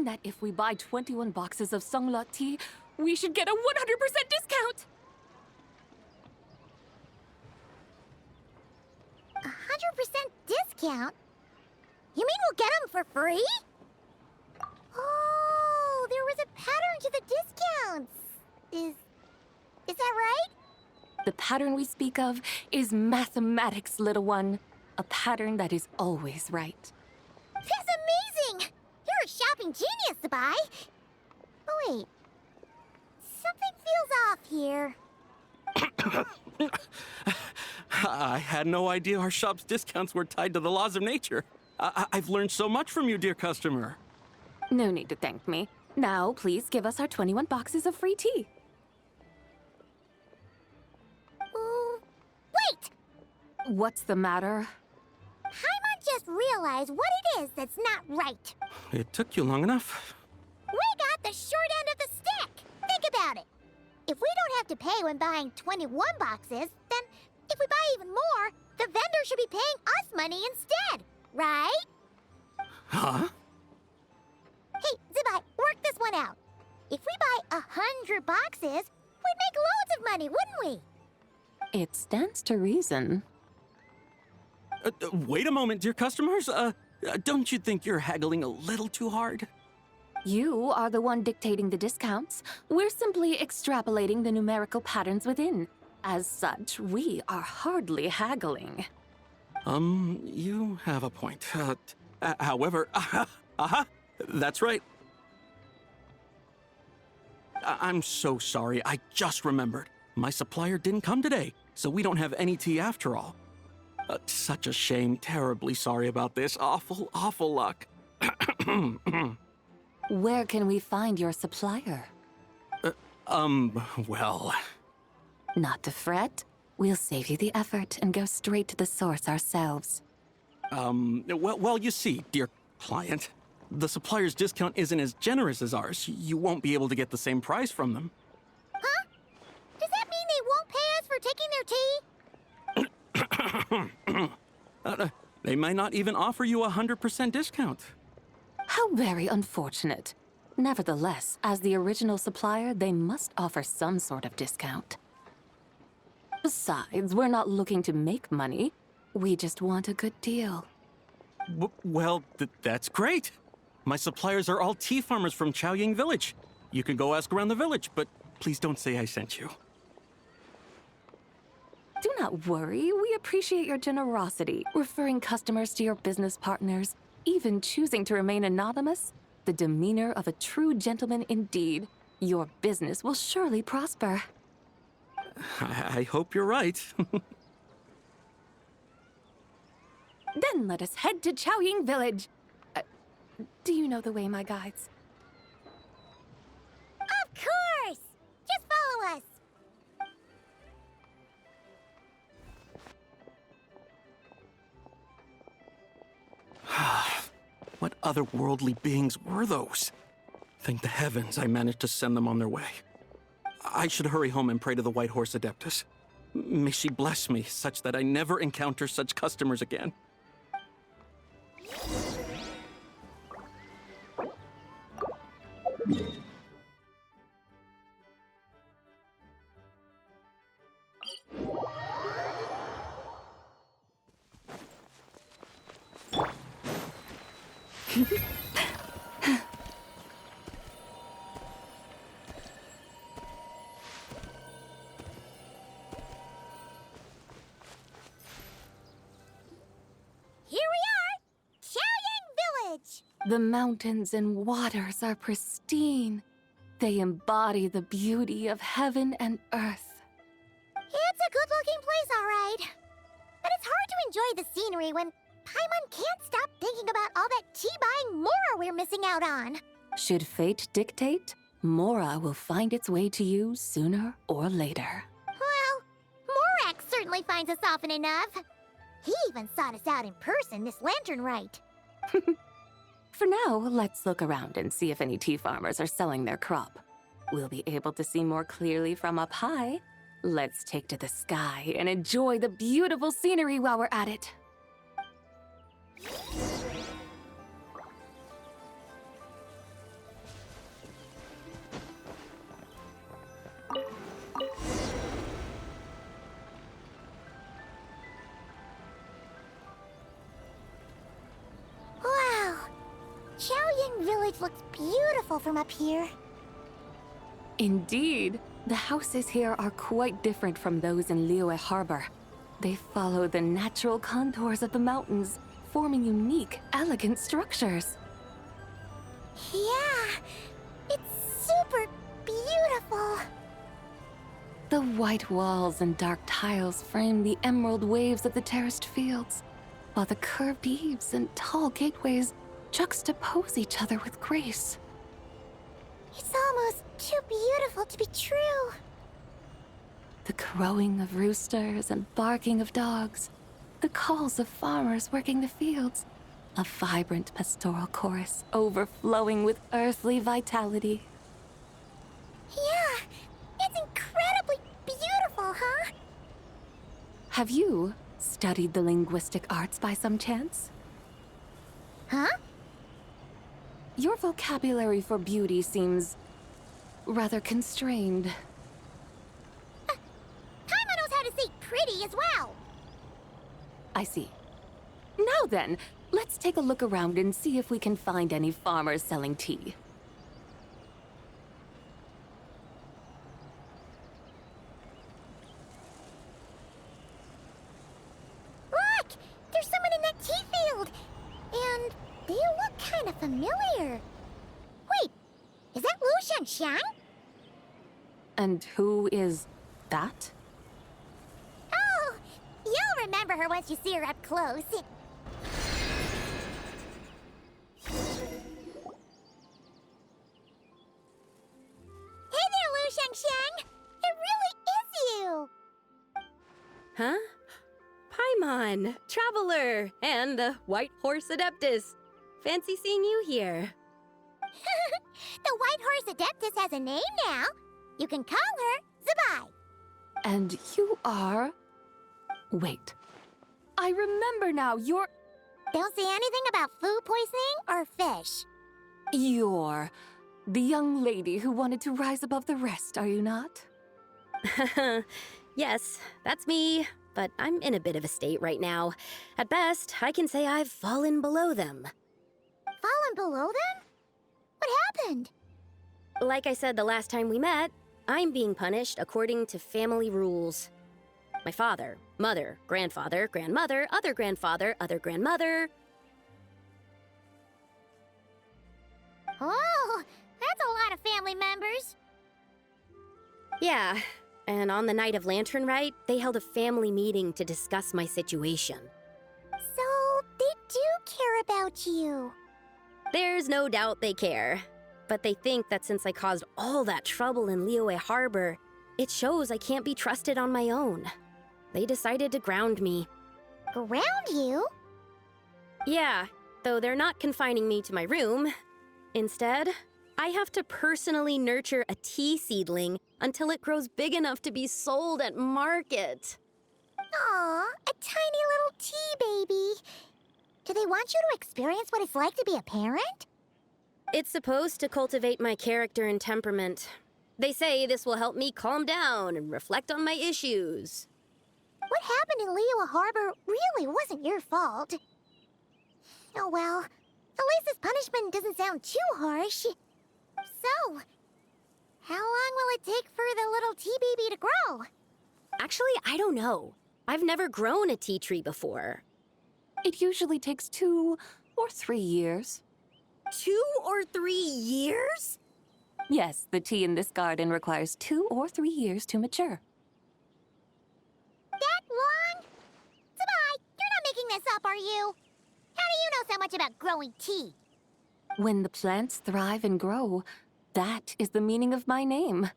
mean that if we buy 21 boxes of Songlot tea, we should get a 100% discount! 100% discount? You mean we'll get them for free? Oh, there was a pattern to the discounts. Is that right? The pattern we speak of is mathematics, little one. A pattern that is always right. That's amazing! You're a shopping genius, Sabai. Oh, wait. Something feels off here. I had no idea our shop's discounts were tied to the laws of nature. I've learned so much from you, dear customer. No need to thank me. Now, please give us our 21 boxes of free tea. Wait! What's the matter? Paimon just realized what it is that's not right. It took you long enough. We got the short end of the stick. Think about it. If we don't have to pay when buying 21 boxes, then if we buy even more, the vendor should be paying us money instead, right? Huh? Hey, Zibai, work this one out. If we buy 100 boxes, we'd make loads of money, wouldn't we? It stands to reason. Wait a moment, dear customers. Don't you think you're haggling a little too hard? You are the one dictating the discounts. We're simply extrapolating the numerical patterns within. As such, we are hardly haggling. You have a point. However, that's right. I'm so sorry. I just remembered. My supplier didn't come today, so we don't have any tea after all. Such a shame. Terribly sorry about this. Awful, awful luck. Where can we find your supplier? Well... Not to fret. We'll save you the effort and go straight to the source ourselves. Well, you see, dear client, the supplier's discount isn't as generous as ours. You won't be able to get the same price from them. Huh? Does that mean they won't pay us for taking their tea? They might not even offer you a 100% discount. How very unfortunate. Nevertheless, as the original supplier, they must offer some sort of discount. Besides, we're not looking to make money. We just want a good deal. Well, that's great. My suppliers are all tea farmers from Chaoying Village. You can go ask around the village, but please don't say I sent you. Do not worry. We appreciate your generosity, referring customers to your business partners, even choosing to remain anonymous. The demeanor of a true gentleman indeed. Your business will surely prosper. I hope you're right. Then let us head to Chaoying Village. Do you know the way, my guides? Of course! Just follow us. What otherworldly beings were those? Thank the heavens I managed to send them on their way. I should hurry home and pray to the White Horse Adeptus. May she bless me such that I never encounter such customers again. Here we are! Chaoying Village! The mountains and waters are pristine. They embody the beauty of heaven and earth. It's a good-looking place, all right. But it's hard to enjoy the scenery when Paimon can't stop thinking about all that tea-buying Mora we're missing out on. Should fate dictate, Mora will find its way to you sooner or later. Well, Morak certainly finds us often enough. He even sought us out in person this lantern rite. For now, let's look around and see if any tea farmers are selling their crop. We'll be able to see more clearly from up high. Let's take to the sky and enjoy the beautiful scenery while we're at it. Ying village looks beautiful from up here. Indeed, the houses here are quite different from those in Liyue Harbor. They follow the natural contours of the mountains, forming unique, elegant structures. Yeah, it's super beautiful. The white walls and dark tiles frame the emerald waves of the terraced fields, while the curved eaves and tall gateways juxtapose each other with grace. It's almost too beautiful to be true. The crowing of roosters and barking of dogs, the calls of farmers working the fields, a vibrant pastoral chorus overflowing with earthly vitality. Yeah, it's incredibly beautiful, huh? Have you studied the linguistic arts by some chance? Huh? Your vocabulary for beauty seems rather constrained. Paimon knows how to say pretty as well. I see. Now then, let's take a look around and see if we can find any farmers selling tea. Look! There's someone in that tea field! And they look kind of familiar. Wait, is that Lu Shanxiang? And who is that? Oh, you'll remember her once you see her up close. Hey there, Lu Shanxiang! It really is you! Huh? Paimon, Traveler, and the White Horse Adeptus. Fancy seeing you here. The White Horse Adeptus has a name now. You can call her Zabai. And you are... Wait. I remember now, you're Don't say anything about food poisoning or fish. the young lady who wanted to rise above the rest, are you not? Yes, that's me, but I'm in a bit of a state right now. At best, I can say I've fallen below them. Fallen below them? What happened? Like I said the last time we met, I'm being punished according to family rules. My father, mother, grandfather, grandmother, other grandfather, other grandmother. Oh, that's a lot of family members. Yeah, and on the night of Lantern Rite, they held a family meeting to discuss my situation. So, they do care about you. There's no doubt they care. But they think that since I caused all that trouble in Liyue Harbor, it shows I can't be trusted on my own. They decided to ground me. Ground you? Yeah, though they're not confining me to my room. Instead, I have to personally nurture a tea seedling until it grows big enough to be sold at market. Aw, a tiny little tea baby. Do they want you to experience what it's like to be a parent? It's supposed to cultivate my character and temperament. They say this will help me calm down and reflect on my issues. What happened in Liyue Harbor really wasn't your fault. Oh well, at least this punishment doesn't sound too harsh. So, how long will it take for the little tea baby to grow? Actually, I don't know. I've never grown a tea tree before. It usually takes 2 or 3 years. 2 or 3 years? Yes, the tea in this garden requires 2 or 3 years to mature. That long? Zabai, you're not making this up, are you? How do you know so much about growing tea? When the plants thrive and grow, that is the meaning of my name.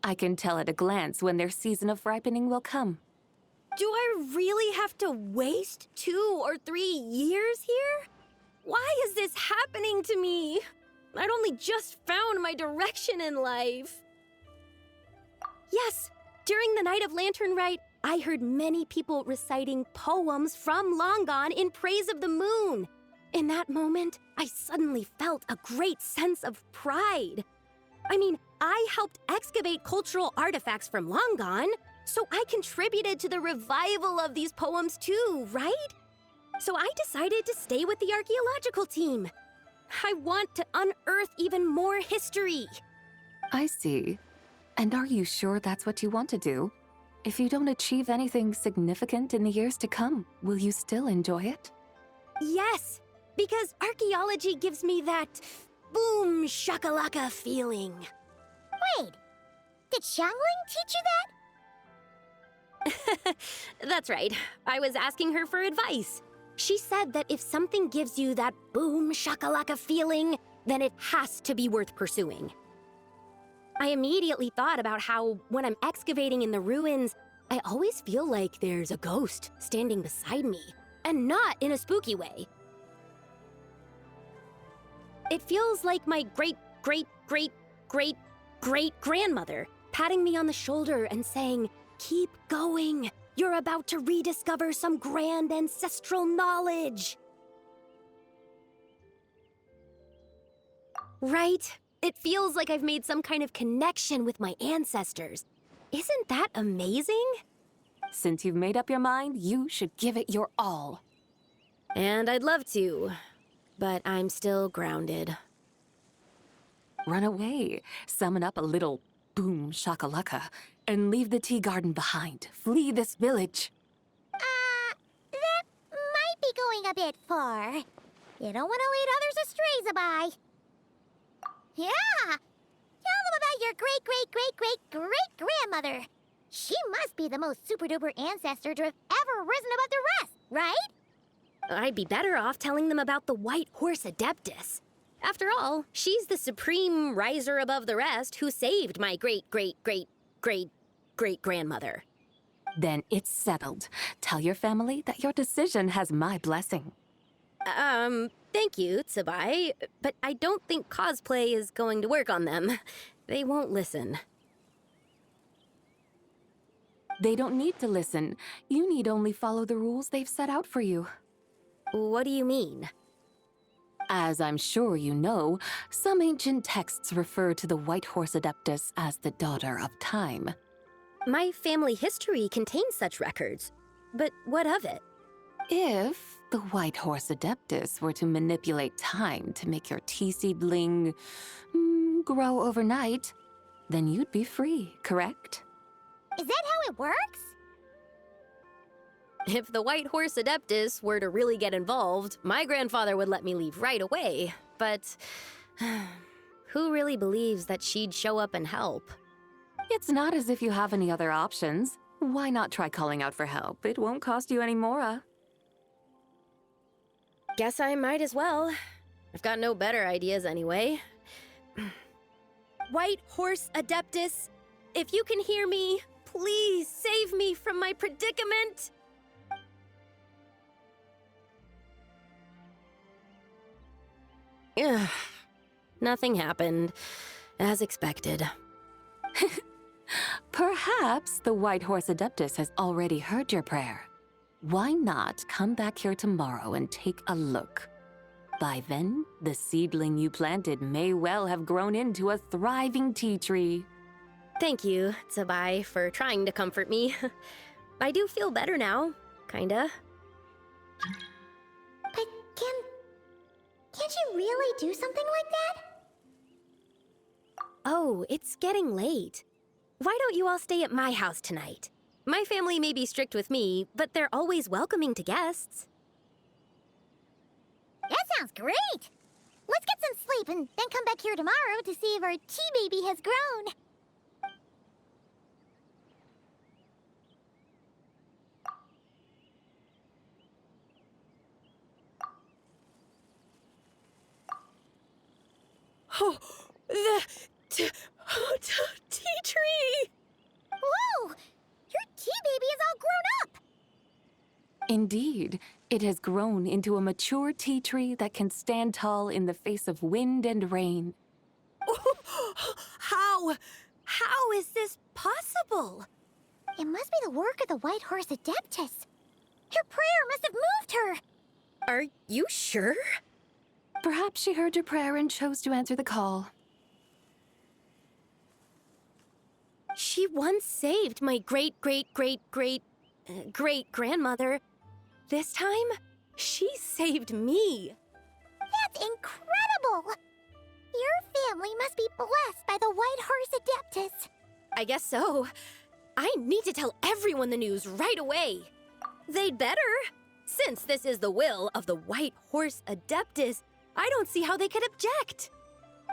I can tell at a glance when their season of ripening will come. Do I really have to waste 2 or 3 years here? Why is this happening to me? I'd only just found my direction in life. Yes, during the night of Lantern Rite, I heard many people reciting poems from Long Gone in praise of the moon. In that moment, I suddenly felt a great sense of pride. I mean, I helped excavate cultural artifacts from Long Gone, so I contributed to the revival of these poems too, right? So I decided to stay with the archaeological team. I want to unearth even more history. I see. And are you sure that's what you want to do? If you don't achieve anything significant in the years to come, will you still enjoy it? Yes, because archaeology gives me that boom shakalaka feeling. Wait, did Xiangling teach you that? That's right. I was asking her for advice. She said that if something gives you that boom shakalaka feeling, then it has to be worth pursuing. I immediately thought about how, when I'm excavating in the ruins, I always feel like there's a ghost standing beside me, and not in a spooky way. It feels like my great-great-great-great-great-grandmother patting me on the shoulder and saying, "Keep going. You're about to rediscover some grand ancestral knowledge." Right? It feels like I've made some kind of connection with my ancestors. Isn't that amazing? Since you've made up your mind, you should give it your all. And I'd love to, but I'm still grounded. Run away, summon up a little boom shakalaka, and leave the tea garden behind. Flee this village. That might be going a bit far. You don't want to lead others astray, Zabai. Yeah! Tell them about your great-great-great-great-great-grandmother. She must be the most super-duper ancestor to have ever risen above the rest, right? I'd be better off telling them about the White Horse Adeptus. After all, she's the supreme riser above the rest who saved my great-great-great-great-great-grandmother. Then it's settled. Tell your family that your decision has my blessing. Thank you, Tsubai, but I don't think cosplay is going to work on them. They won't listen. They don't need to listen. You need only follow the rules they've set out for you. What do you mean? As I'm sure you know, some ancient texts refer to the White Horse Adeptus as the Daughter of Time. My family history contains such records, but what of it? If the White Horse Adeptus were to manipulate time to make your tea seedling grow overnight, then you'd be free, correct? Is that how it works? If the White Horse Adeptus were to really get involved, my grandfather would let me leave right away, but who really believes that she'd show up and help? It's not as if you have any other options. Why not try calling out for help? It won't cost you any more. Guess I might as well. I've got no better ideas anyway. White Horse Adeptus, if you can hear me, please save me from my predicament! Ugh. Nothing happened, as expected. Perhaps the White Horse Adeptus has already heard your prayer. Why not come back here tomorrow and take a look? By then, the seedling you planted may well have grown into a thriving tea tree. Thank you, Tsubai, for trying to comfort me. I do feel better now, kinda. But can't you really do something like that? Oh, it's getting late. Why don't you all stay at my house tonight? My family may be strict with me, but they're always welcoming to guests. That sounds great! Let's get some sleep and then come back here tomorrow to see if our tea baby has grown. Oh, the tea tree! Whoa! Your tea baby is all grown up! Indeed, it has grown into a mature tea tree that can stand tall in the face of wind and rain. How is this possible? It must be the work of the White Horse Adeptus. Her prayer must have moved her. Are you sure? Perhaps she heard your prayer and chose to answer the call. She once saved my great-great-great-great-great-grandmother. This time, she saved me. That's incredible! Your family must be blessed by the White Horse Adeptus. I guess so. I need to tell everyone the news right away. They'd better. Since this is the will of the White Horse Adeptus, I don't see how they could object.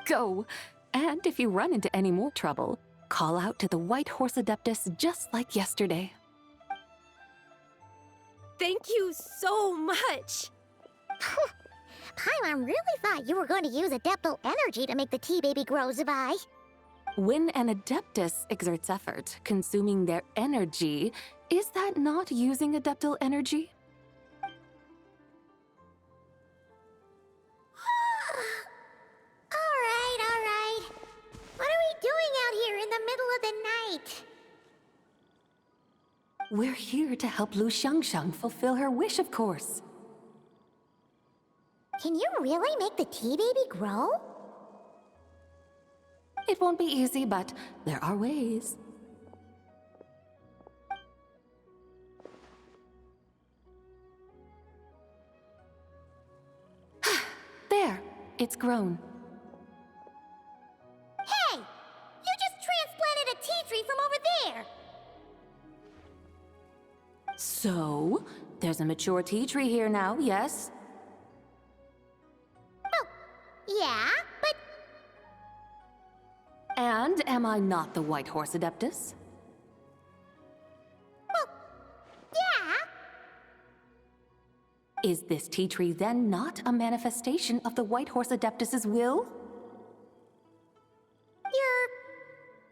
Go! And if you run into any more trouble, call out to the White Horse Adeptus just like yesterday. Thank you so much. Paimon really thought you were going to use Adeptal energy to make the tea baby grow, Zabai. When an Adeptus exerts effort, consuming their energy, is that not using Adeptal energy? All right. What are we doing out here in the middle of the night? We're here to help Lu Xiangxiang fulfill her wish, of course. Can you really make the tea baby grow? It won't be easy, but there are ways. There, it's grown. Hey! You just transplanted a tea tree from over there! So, there's a mature tea tree here now, yes? Oh, yeah, but And am I not the White Horse Adeptus? well, yeah. Is this tea tree then not a manifestation of the White Horse Adeptus's will? You're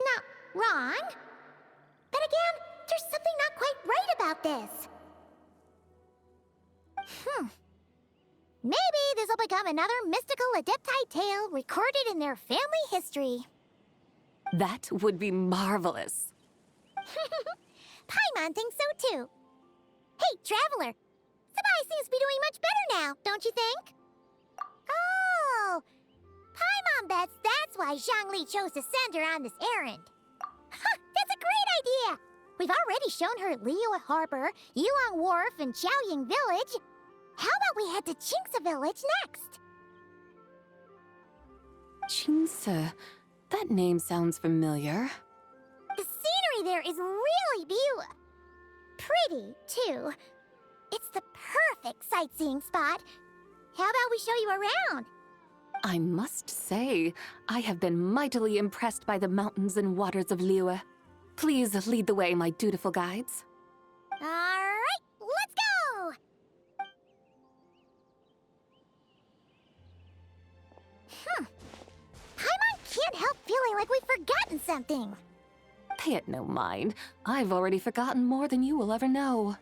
not wrong. But again, there's something not quite right about this. Maybe this will become another mystical Adepti tale recorded in their family history. That would be marvelous. Paimon thinks so too. Hey, Traveler! Sabai seems to be doing much better now, don't you think? Oh! Paimon bets that's why Zhongli chose to send her on this errand. That's a great idea! We've already shown her Liyue Harbor, Yulong Wharf, and Xiaoying Village. How about we head to Qingce Village next? Qingce, that name sounds familiar. The scenery there is really pretty, too. It's the perfect sightseeing spot. How about we show you around? I must say, I have been mightily impressed by the mountains and waters of Liyue. Please lead the way, my dutiful guides. All right, let's go! Paimon can't help feeling like we've forgotten something. Pay it no mind. I've already forgotten more than you will ever know.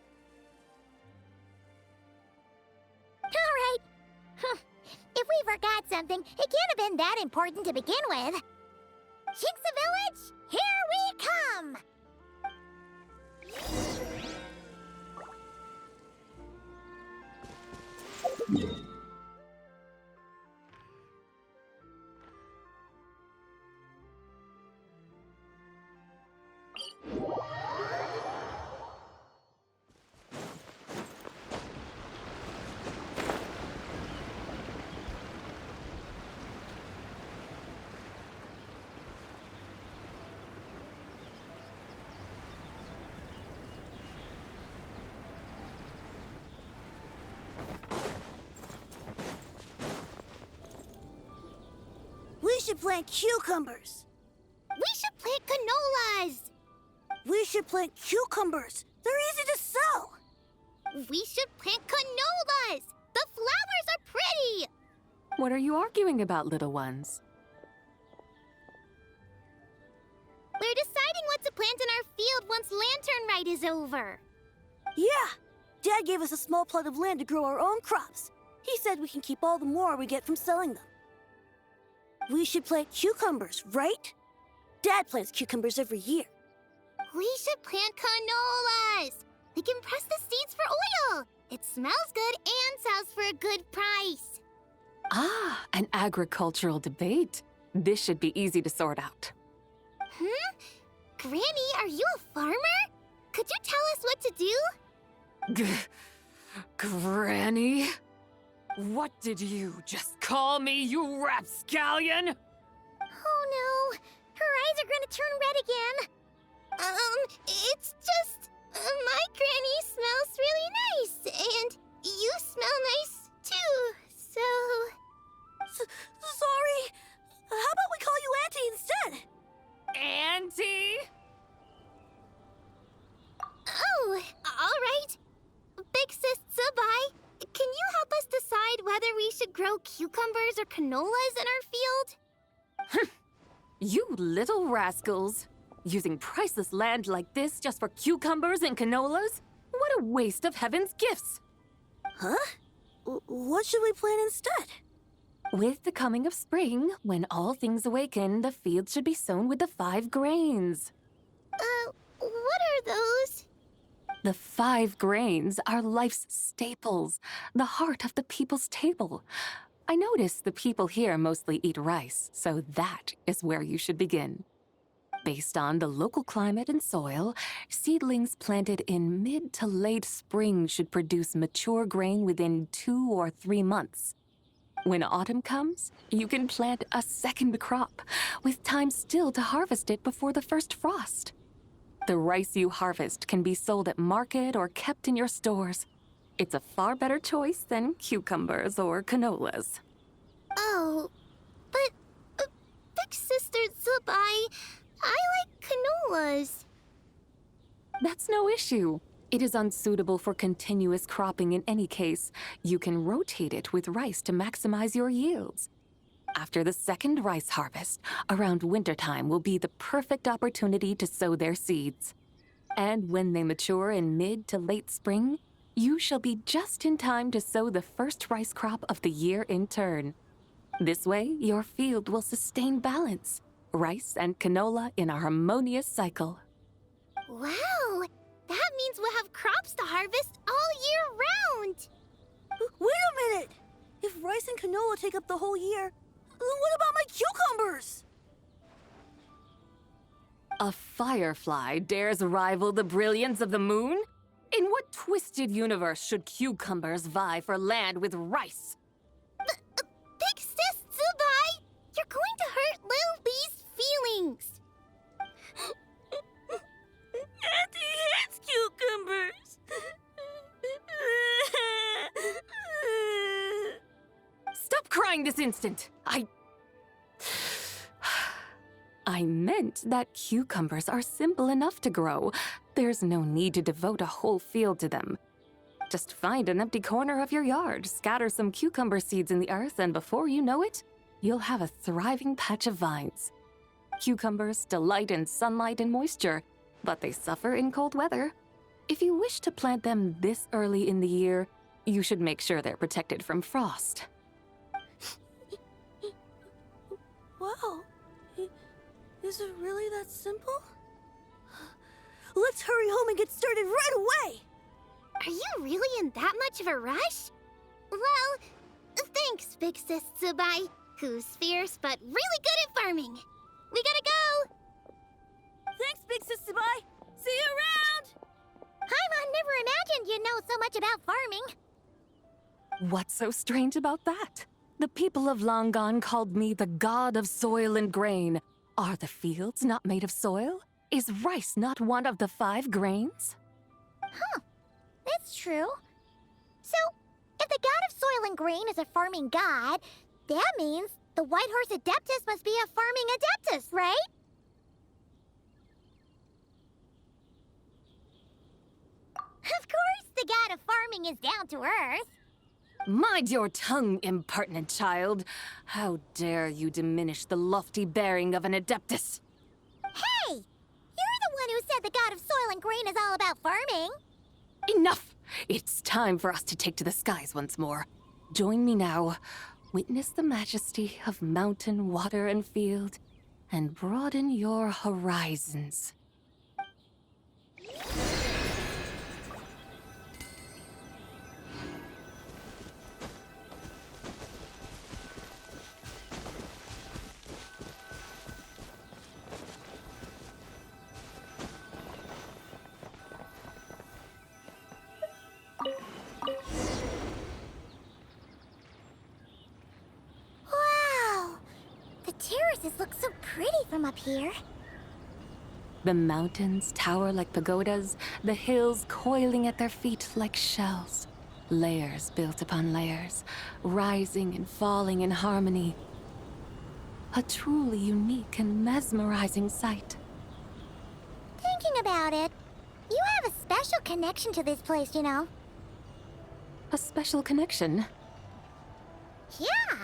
All right. If we forgot something, it can't have been that important to begin with. Qingce Village, here we come! We should plant cucumbers. We should plant canolas! We should plant cucumbers. They're easy to sow. We should plant canolas! The flowers are pretty! What are you arguing about, little ones? We're deciding what to plant in our field once Lantern Rite is over. Yeah. Dad gave us a small plot of land to grow our own crops. He said we can keep all the more we get from selling them. We should plant cucumbers, right? Dad plants cucumbers every year. We should plant canolas! We can press the seeds for oil! It smells good and sells for a good price. Ah, an agricultural debate. This should be easy to sort out. Granny, are you a farmer? Could you tell us what to do? Granny? What did you just call me, you rapscallion? Oh no, her eyes are gonna turn red again. It's just my granny smells really nice, and you smell nice too, so. Sorry. How about we call you Auntie instead? Auntie? Oh, all right. Big Sis Zubai, can you help us decide whether we should grow cucumbers or canolas in our field? You little rascals. Using priceless land like this just for cucumbers and canolas? What a waste of heaven's gifts! Huh? What should we plant instead? With the coming of spring, when all things awaken, the field should be sown with the 5 grains. What are those? The 5 grains are life's staples, the heart of the people's table. I notice the people here mostly eat rice, so that is where you should begin. Based on the local climate and soil, seedlings planted in mid to late spring should produce mature grain within 2 or 3 months. When autumn comes, you can plant a second crop, with time still to harvest it before the first frost. The rice you harvest can be sold at market or kept in your stores. It's a far better choice than cucumbers or canolas. Oh, but Big Sister Zubai, I like canolas. That's no issue. It is unsuitable for continuous cropping in any case. You can rotate it with rice to maximize your yields. After the second rice harvest, around wintertime will be the perfect opportunity to sow their seeds. And when they mature in mid to late spring, you shall be just in time to sow the first rice crop of the year in turn. This way, your field will sustain balance, rice and canola in a harmonious cycle. Wow, that means we'll have crops to harvest all year round. Wait a minute! If rice and canola take up the whole year, what about my cucumbers? A firefly dares rival the brilliance of the moon? In what twisted universe should cucumbers vie for land with rice? Big Sis Zubai, you're going to hurt Lil Bee's feelings. Auntie hates cucumbers. Stop crying this instant! I meant that cucumbers are simple enough to grow. There's no need to devote a whole field to them. Just find an empty corner of your yard, scatter some cucumber seeds in the earth, and before you know it, you'll have a thriving patch of vines. Cucumbers delight in sunlight and moisture, but they suffer in cold weather. If you wish to plant them this early in the year, you should make sure they're protected from frost. Wow. Is it really that simple? Let's hurry home and get started right away! Are you really in that much of a rush? Well, thanks, Big Sis Zubai, who's fierce but really good at farming. We gotta go! Thanks, Big Sis Zubai! See you around! Paimon never imagined you'd know so much about farming. What's so strange about that? The people of Longon called me the god of soil and grain. Are the fields not made of soil? Is rice not one of the 5 grains? That's true. So, if the god of soil and grain is a farming god, that means the White Horse Adeptus must be a farming adeptus, right? Of course, the god of farming is down to earth. Mind your tongue, impertinent child. How dare you diminish the lofty bearing of an adeptus? Hey! You're the one who said the god of soil and grain is all about farming. Enough! It's time for us to take to the skies once more. Join me now. Witness the majesty of mountain, water, and field, and broaden your horizons. forests look so pretty from up here. The mountains tower like pagodas, the hills coiling at their feet like shells. Layers built upon layers, rising and falling in harmony. A truly unique and mesmerizing sight. Thinking about it, you have a special connection to this place, you know. A special connection. Yeah!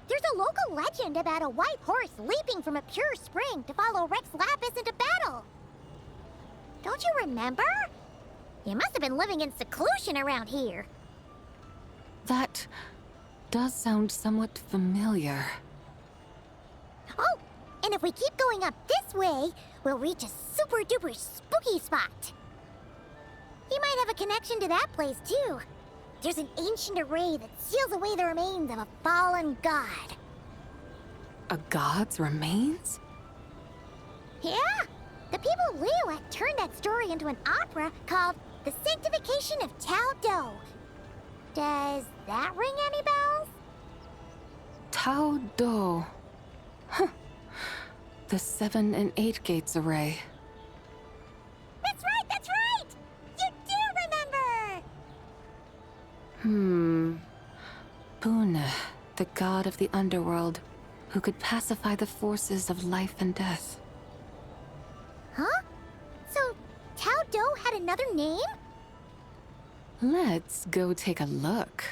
There's a local legend about a white horse leaping from a pure spring to follow Rex Lapis into battle. Don't you remember? You must have been living in seclusion around here. That does sound somewhat familiar. Oh, and if we keep going up this way, we'll reach a super duper spooky spot. You might have a connection to that place too. There's an ancient array that seals away the remains of a fallen god. A god's remains? Yeah, the people of Liyue turned that story into an opera called The Sanctification of Tao Do. Does that ring any bells? Tao Do. Huh. The 7 and 8 gates array. That's right, that's right! You do remember! Pune, the god of the underworld, who could pacify the forces of life and death. Huh? So, Tao Do had another name? Let's go take a look.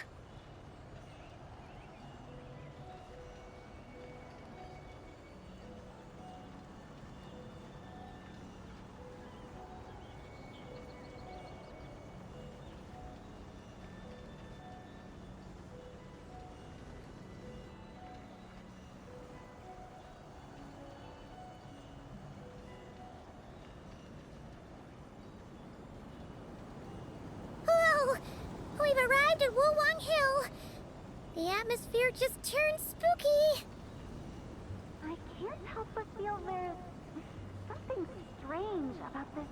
Whoa! We've arrived at Wulwang Hill. The atmosphere just turned spooky. I can't help but feel there's something strange about this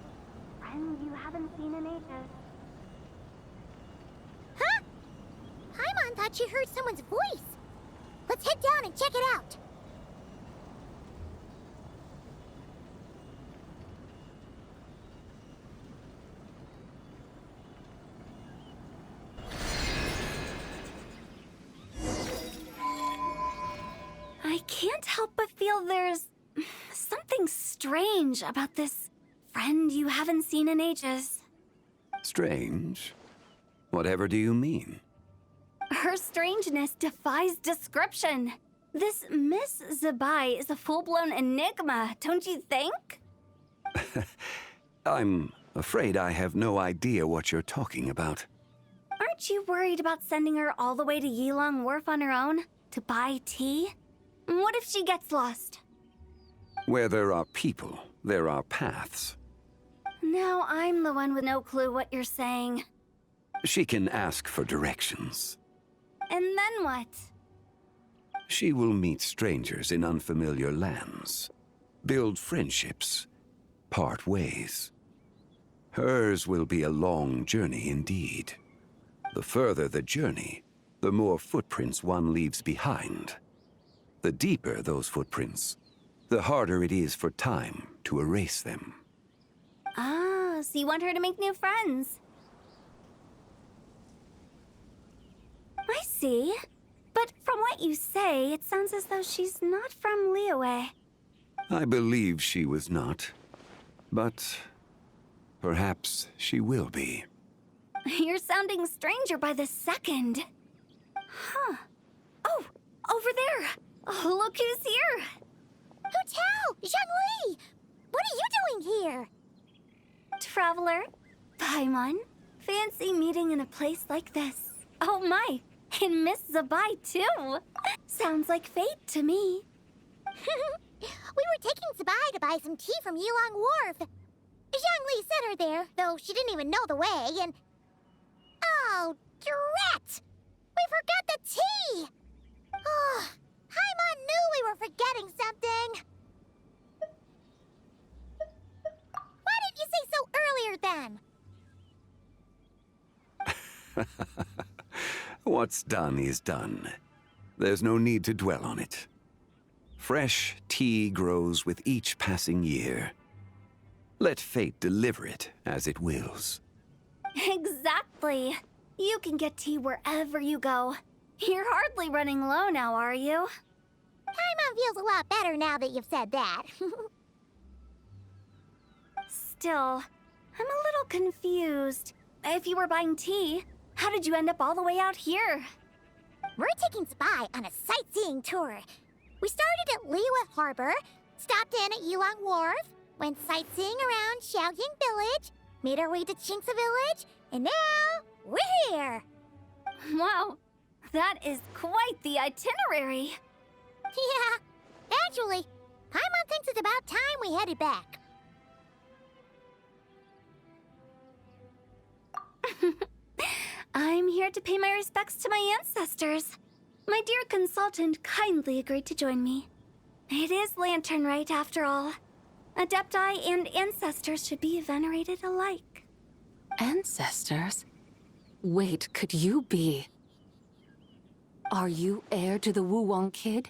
friend you haven't seen in ages. Huh? Paimon thought she heard someone's voice. Let's head down and check it out. I can't help but feel there's something strange about this friend you haven't seen in ages. Strange? Whatever do you mean? Her strangeness defies description. This Miss Zabai is a full-blown enigma, don't you think? I'm afraid I have no idea what you're talking about. Aren't you worried about sending her all the way to Yilong Wharf on her own to buy tea? What if she gets lost? Where there are people, there are paths. Now I'm the one with no clue what you're saying. She can ask for directions. And then what? She will meet strangers in unfamiliar lands, build friendships, part ways. Hers will be a long journey indeed. The further the journey, the more footprints one leaves behind. The deeper those footprints, the harder it is for time to erase them. Ah, so you want her to make new friends? I see. But from what you say, it sounds as though she's not from Liyue. I believe she was not, but perhaps she will be. You're sounding stranger by the second. Huh. Oh, over there. Oh, look who's here. Hotel! Zhongli! What are you doing here? Traveler. Paimon. Fancy meeting in a place like this. Oh my, and Miss Zabai too. Sounds like fate to me. We were taking Zabai to buy some tea from Yilong Wharf. Zhongli sent her there, though she didn't even know the way, and... Oh, drat! We forgot the tea! Oh, Paimon knew we were forgetting something. Why didn't you say so earlier, then? What's done is done. There's no need to dwell on it. Fresh tea grows with each passing year. Let fate deliver it as it wills. Exactly. You can get tea wherever you go. You're hardly running low now, are you? Paimon feels a lot better now that you've said that. Still, I'm a little confused. If you were buying tea, how did you end up all the way out here? We're taking Spy on a sightseeing tour. We started at Liyue Harbor, stopped in at Yulong Wharf, went sightseeing around Xiaoying Village, made our way to Qingce Village, and now we're here. Wow, that is quite the itinerary. Yeah, actually, Paimon thinks it's about time we headed back. I'm here to pay my respects to my ancestors. My dear consultant kindly agreed to join me. It is Lantern Rite, after all. Adepti and ancestors should be venerated alike. Ancestors? Wait, could you be? Are you heir to the Wu-Wong kid?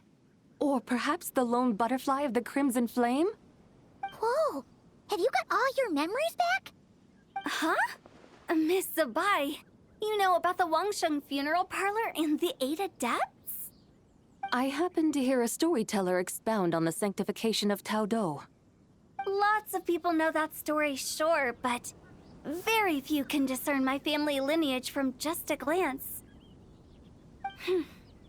Or perhaps the lone butterfly of the Crimson Flame? Whoa, have you got all your memories back? Huh? Miss Zabai, you know about the Wangsheng funeral parlor and the 8 adepts? I happened to hear a storyteller expound on the sanctification of Tao Do. Lots of people know that story, sure, but very few can discern my family lineage from just a glance.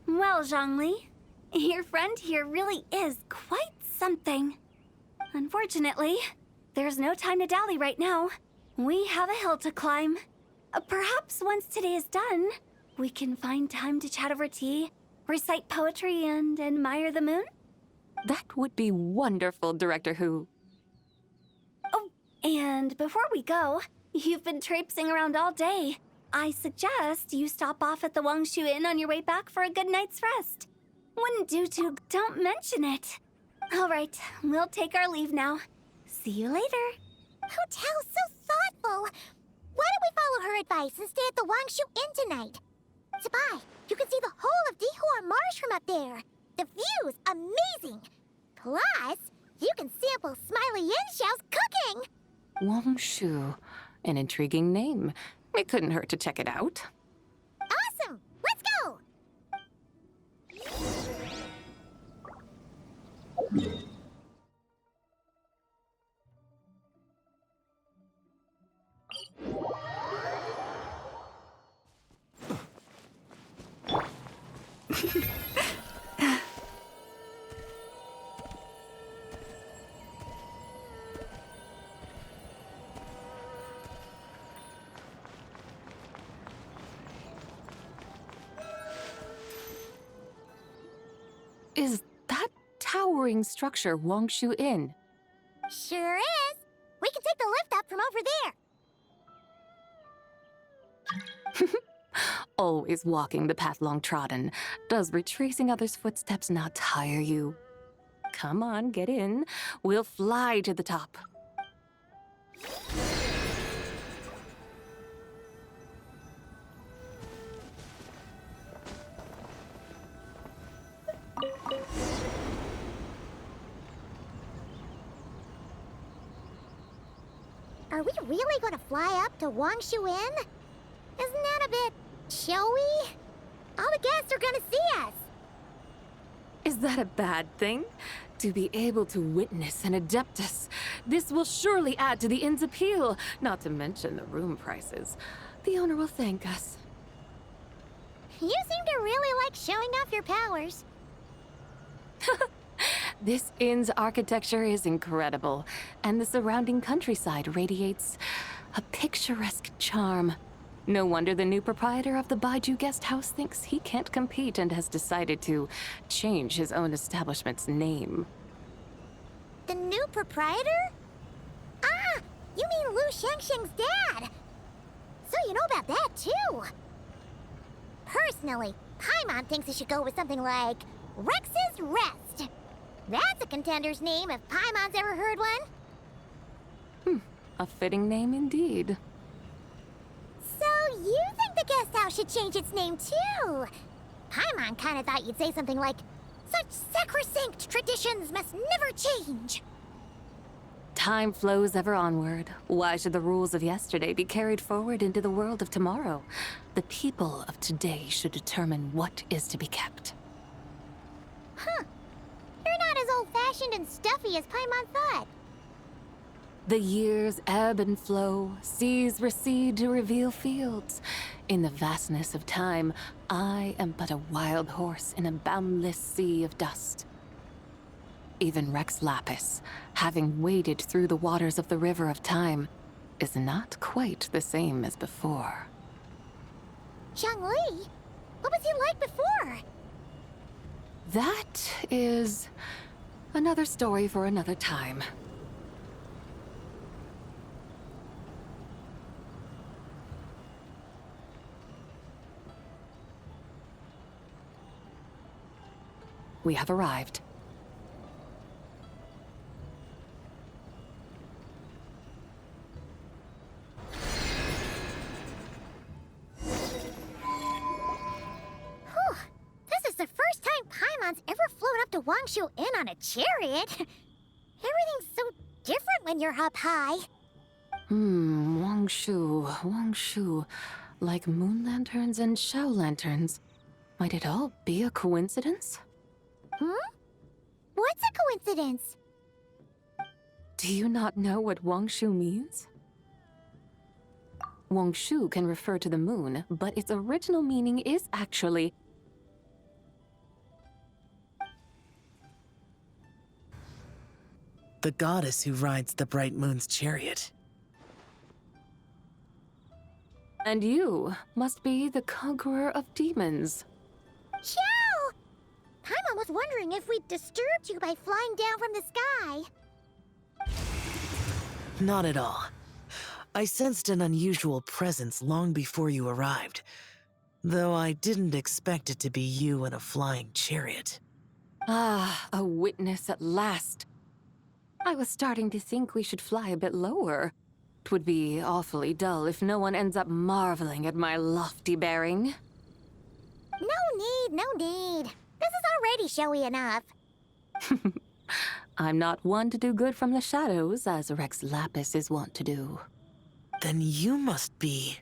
Well, Zhongli, your friend here really is quite something. Unfortunately, there's no time to dally right now. We have a hill to climb. Perhaps once today is done, we can find time to chat over tea, recite poetry, and admire the moon? That would be wonderful, Director Who. Oh, and before we go, you've been traipsing around all day. I suggest you stop off at the Wangshu Inn on your way back for a good night's rest. Wouldn't do to don't mention it. All right, we'll take our leave now. See you later. Hotel's so thoughtful. Why don't we follow her advice and stay at the Wangshu Inn tonight? Zabai, you can see the whole of Dihua Marsh from up there. The view's amazing. Plus, you can sample Smiley Yin-Xiao's cooking. Wang Shu. An intriguing name. It couldn't hurt to check it out. Awesome! Let's go! Is that towering structure Wangshu Inn? Sure is. We can take the lift up from over there. Always walking the path long trodden. Does retracing others' footsteps not tire you? Come on, get in. We'll fly to the top. Are we really going to fly up to Wangshu Inn? Isn't that a bit showy? All the guests are going to see us. Is that a bad thing? To be able to witness an Adeptus. This will surely add to the inn's appeal, not to mention the room prices. The owner will thank us. You seem to really like showing off your powers. This inn's architecture is incredible, and the surrounding countryside radiates a picturesque charm. No wonder the new proprietor of the Baiju guest house thinks he can't compete and has decided to change his own establishment's name. The new proprietor? Ah, you mean Lu Shengsheng's dad. So you know about that, too. Personally, Paimon thinks it should go with something like Rex's Rest. That's a contender's name if Paimon's ever heard one. A fitting name indeed. So you think the guest house should change its name, too? Paimon kind of thought you'd say something like Such sacrosanct traditions must never change. Time flows ever onward. Why should the rules of yesterday be carried forward into the world of tomorrow? The people of today should determine what is to be kept. Huh. You're not as old-fashioned and stuffy as Paimon thought. The years ebb and flow, seas recede to reveal fields. In the vastness of time, I am but a wild horse in a boundless sea of dust. Even Rex Lapis, having waded through the waters of the river of time, is not quite the same as before. Zhongli? What was he like before? That is another story for another time. We have arrived. Whew. This is the first time Paimon's ever flown up to Wangshu Inn on a chariot. Everything's so different when you're up high. Wangshu. Like moon lanterns and shell lanterns. Might it all be a coincidence? What's a coincidence? Do you not know what Wangshu means? Wangshu can refer to the moon, but its original meaning is actually the goddess who rides the bright moon's chariot. And you must be the conqueror of demons. Xiao! Paimon was wondering if we'd disturbed you by flying down from the sky. Not at all. I sensed an unusual presence long before you arrived, though I didn't expect it to be you in a flying chariot. Ah, a witness at last. I was starting to think we should fly a bit lower. 'Twould be awfully dull if no one ends up marveling at my lofty bearing. No need. This is already showy enough. I'm not one to do good from the shadows, as Rex Lapis is wont to do. Then you must be...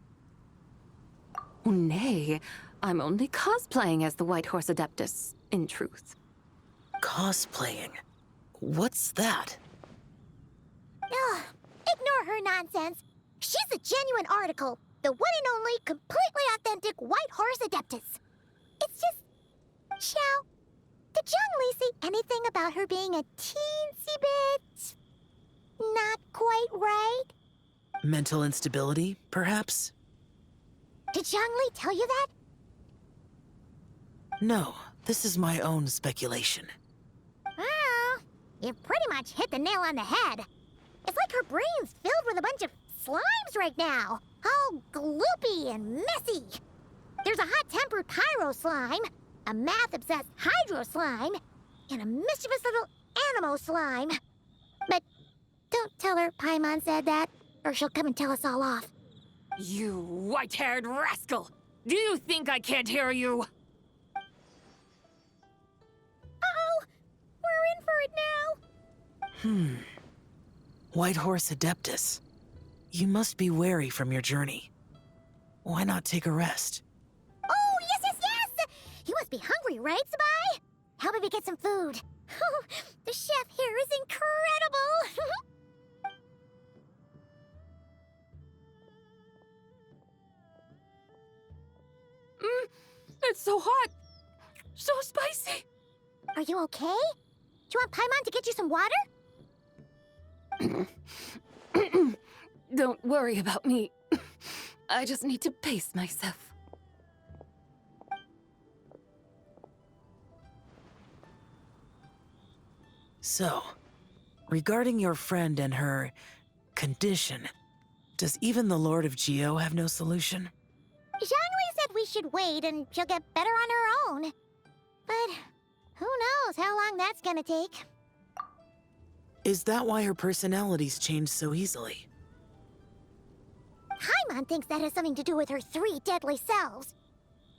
Oh, nay, I'm only cosplaying as the White Horse Adeptus, in truth. cosplaying. What's that? Ugh, ignore her nonsense. She's the genuine article. The one and only, completely authentic White Horse Adeptus. It's just... Xiao, did Zhongli say anything about her being a teensy bit... not quite right? Mental instability, perhaps? Did Zhongli tell you that? No, this is my own speculation. Oh, you pretty much hit the nail on the head. It's like her brain's filled with a bunch of slimes right now. All gloopy and messy. There's a hot-tempered pyro slime, a math-obsessed hydro slime, and a mischievous little animo slime. But don't tell her Paimon said that, or she'll come and tell us all off. You white-haired rascal! Do you think I can't hear you? Uh-oh! We're in for it now! White Horse Adeptus. You must be wary from your journey. Why not take a rest? Oh, yes! You must be hungry, right, Sabai? How about we get some food? The chef here is incredible! It's so hot! So spicy! Are you okay? Do you want Paimon to get you some water? Don't worry about me. I just need to pace myself. So, regarding your friend and her condition, does even the Lord of Geo have no solution? Zhongli said we should wait and she'll get better on her own. But who knows how long that's gonna take. Is that why her personalities change so easily? Paimon thinks that has something to do with her 3 deadly selves.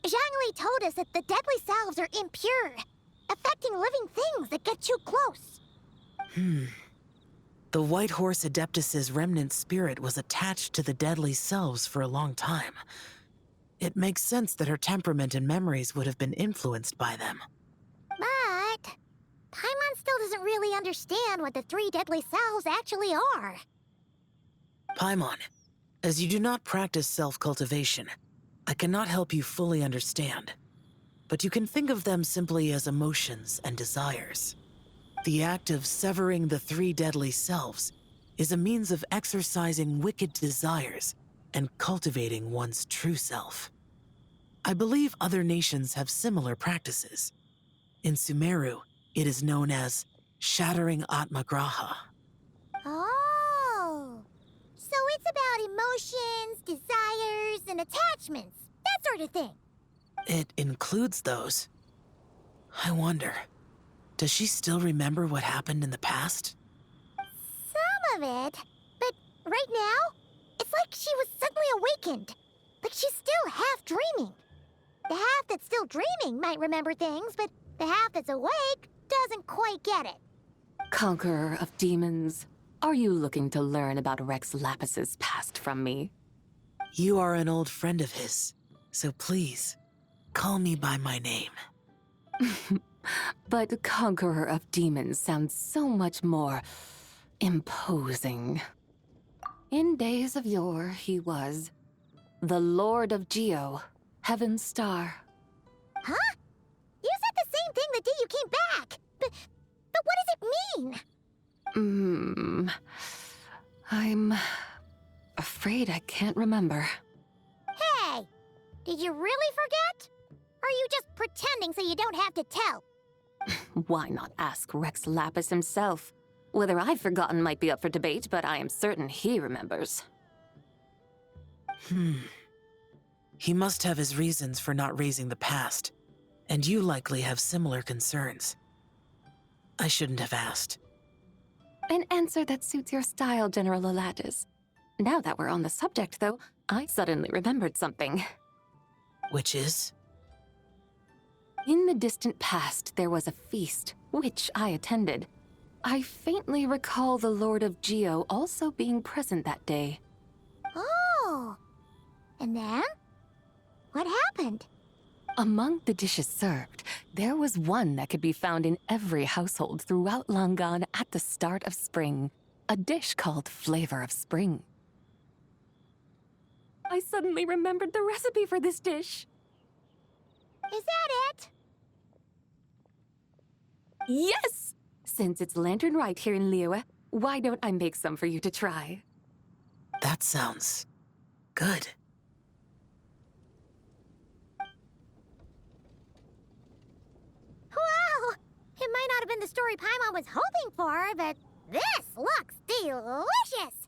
Zhongli told us that the deadly selves are impure. affecting living things that get too close. The White Horse Adeptus's remnant spirit was attached to the deadly selves for a long time. It makes sense that her temperament and memories would have been influenced by them. But Paimon still doesn't really understand what the three deadly selves actually are. Paimon, as you do not practice self-cultivation, I cannot help you fully understand. But you can think of them simply as emotions and desires. The act of severing the three deadly selves is a means of exercising wicked desires and cultivating one's true self. I believe other nations have similar practices. In Sumeru, it is known as shattering Atmagraha. Oh, so it's about emotions, desires, and attachments, that sort of thing. It includes those. I wonder, does she still remember what happened in the past? Some of it, but right now, it's like she was suddenly awakened. Like she's still half dreaming. The half that's still dreaming might remember things, but the half that's awake doesn't quite get it. Conqueror of demons, are you looking to learn about Rex Lapis's past from me? You are an old friend of his, so please, call me by my name. But Conqueror of Demons sounds so much more imposing. In days of yore, he was the Lord of Geo, Heaven's Star. Huh? You said the same thing the day you came back. But what does it mean? I'm afraid I can't remember. Hey, did you really forget? Or are you just pretending so you don't have to tell? Why not ask Rex Lapis himself? Whether I've forgotten might be up for debate, but I am certain he remembers. He must have his reasons for not raising the past, and you likely have similar concerns. I shouldn't have asked. An answer that suits your style, General Elatis. Now that we're on the subject, though, I suddenly remembered something. Which is? In the distant past, there was a feast, which I attended. I faintly recall the Lord of Geo also being present that day. Oh. And then? What happened? Among the dishes served, there was one that could be found in every household throughout Longan at the start of spring. A dish called Flavor of Spring. I suddenly remembered the recipe for this dish. Is that it? Yes! Since it's Lantern Rite here in Liyue, why don't I make some for you to try? That sounds good. Wow! It might not have been the story Paimon was hoping for, but this looks delicious!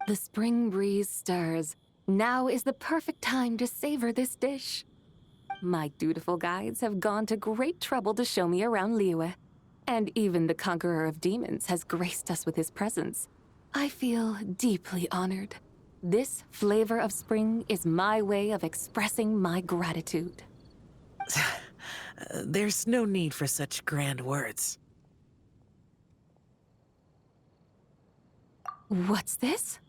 The spring breeze stirs. Now is the perfect time to savor this dish. My dutiful guides have gone to great trouble to show me around Liyue. And even the Conqueror of Demons has graced us with his presence. I feel deeply honored. This Flavor of Spring is my way of expressing my gratitude. There's no need for such grand words. What's this?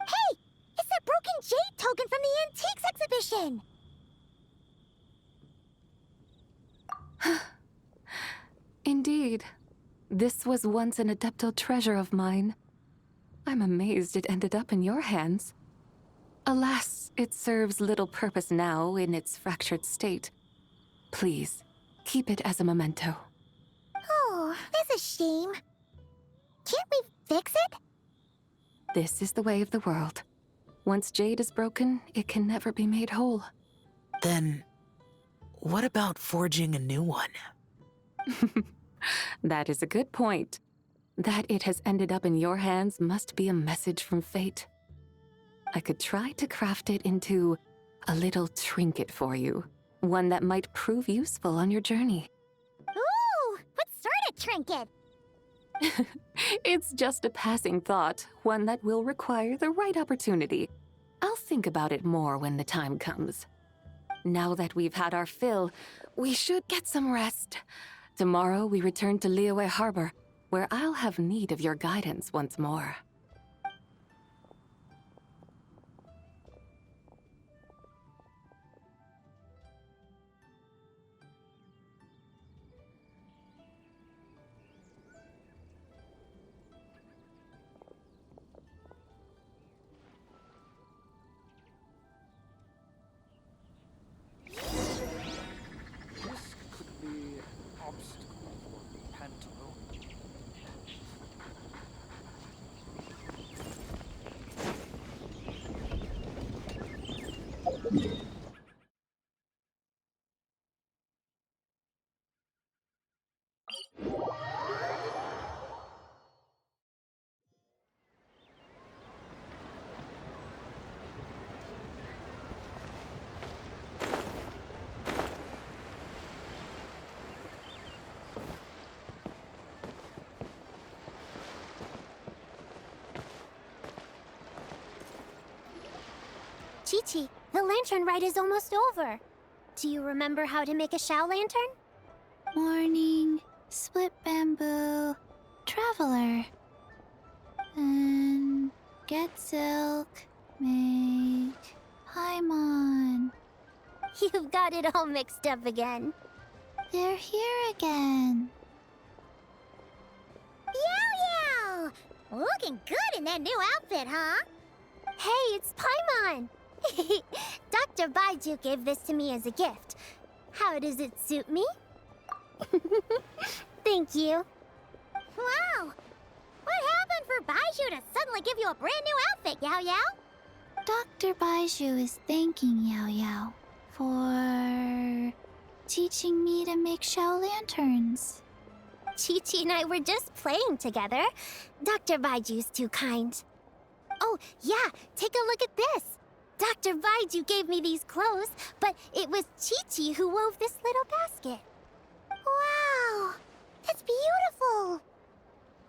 Hey! It's that broken jade token from the Antiques exhibition! Indeed. This was once an Adeptal treasure of mine. I'm amazed it ended up in your hands. Alas, it serves little purpose now in its fractured state. Please, keep it as a memento. Oh, that's a shame. Can't we fix it? This is the way of the world. Once jade is broken, it can never be made whole. Then, what about forging a new one? That is a good point. That it has ended up in your hands must be a message from fate. I could try to craft it into a little trinket for you. One that might prove useful on your journey. Ooh! What sort of trinket? It's just a passing thought, one that will require the right opportunity. I'll think about it more when the time comes. Now that we've had our fill, we should get some rest. Tomorrow we return to Liyue Harbor, where I'll have need of your guidance once more. Chi-Chi, the lantern rite is almost over. Do you remember how to make a Shao lantern? Morning, split bamboo, traveler. And get silk, make Paimon. You've got it all mixed up again. They're here again. Yow! Looking good in that new outfit, huh? Hey, it's Paimon! Dr. Baiju gave this to me as a gift. How does it suit me? Thank you. Wow! What happened for Baiju to suddenly give you a brand new outfit, Yao Yao? Dr. Baiju is thanking Yao Yao for teaching me to make Shao lanterns. Chi-Chi and I were just playing together. Dr. Baiju's too kind. Oh, yeah, take a look at this. Dr. Baiju gave me these clothes, but it was Chi-Chi who wove this little basket. Wow, that's beautiful.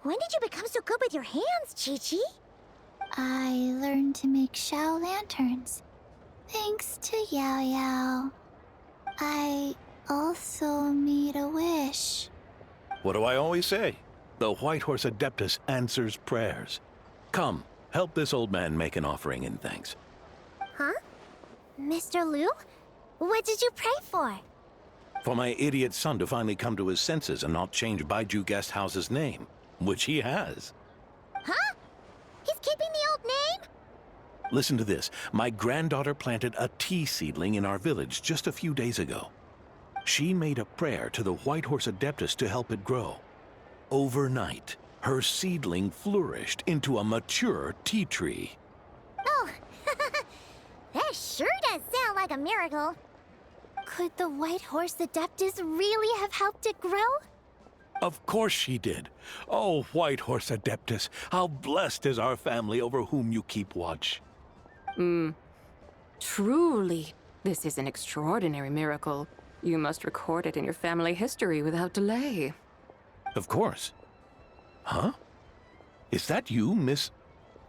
When did you become so good with your hands, Chi-Chi? I learned to make Shao lanterns thanks to Yao Yao. I also made a wish. What do I always say? The White Horse Adeptus answers prayers. Come, help this old man make an offering in thanks. Huh? Mr. Liu? What did you pray for? For my idiot son to finally come to his senses and not change Baiju Guest House's name, which he has. Huh? He's keeping the old name? Listen to this. My granddaughter planted a tea seedling in our village just a few days ago. She made a prayer to the White Horse Adeptus to help it grow. Overnight, her seedling flourished into a mature tea tree. Oh, that sure does sound like a miracle. Could the White Horse Adeptus really have helped it grow? Of course she did. Oh, White Horse Adeptus, how blessed is our family over whom you keep watch. Truly, this is an extraordinary miracle. You must record it in your family history without delay. Of course. Huh? Is that you, Miss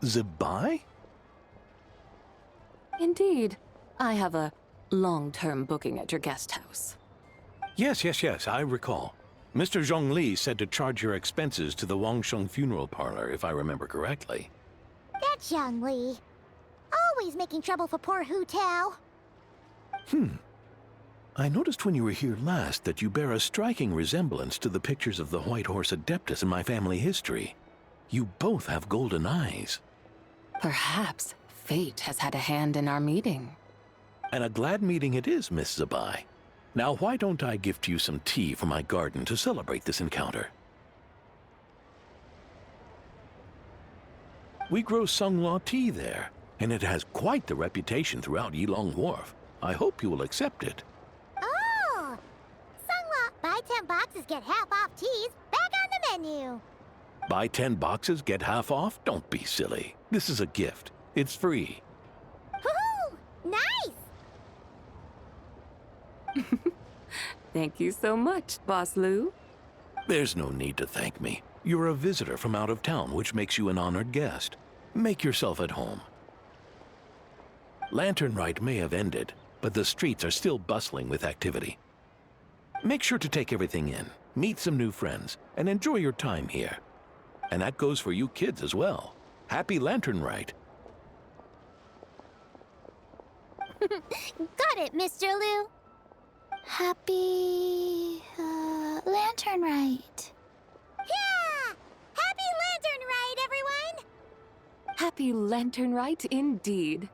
Zebai? Indeed. I have a long-term booking at your guest house. Yes, I recall. Mr. Zhongli said to charge your expenses to the Wangsheng funeral parlor, if I remember correctly. That's Young Li. Always making trouble for poor Hu Tao. I noticed when you were here last that you bear a striking resemblance to the pictures of the White Horse Adeptus in my family history. You both have golden eyes. Perhaps fate has had a hand in our meeting. And a glad meeting it is, Miss Zebai. Now, why don't I gift you some tea from my garden to celebrate this encounter? We grow Sunghua tea there, and it has quite the reputation throughout Yilong Wharf. I hope you will accept it. Oh! Sunghua, buy 10 boxes, get half off teas, back on the menu. Buy 10 boxes, get half off? Don't be silly. This is a gift. It's free. Woohoo! Nice! Thank you so much, Boss Liu. There's no need to thank me. You're a visitor from out of town, which makes you an honored guest. Make yourself at home. Lantern Rite may have ended, but the streets are still bustling with activity. Make sure to take everything in, meet some new friends, and enjoy your time here. And that goes for you kids as well. Happy Lantern Rite. Got it, Mr. Liu. Happy Lantern Rite. Yeah! Happy Lantern Ride, everyone! Happy Lantern Rite indeed.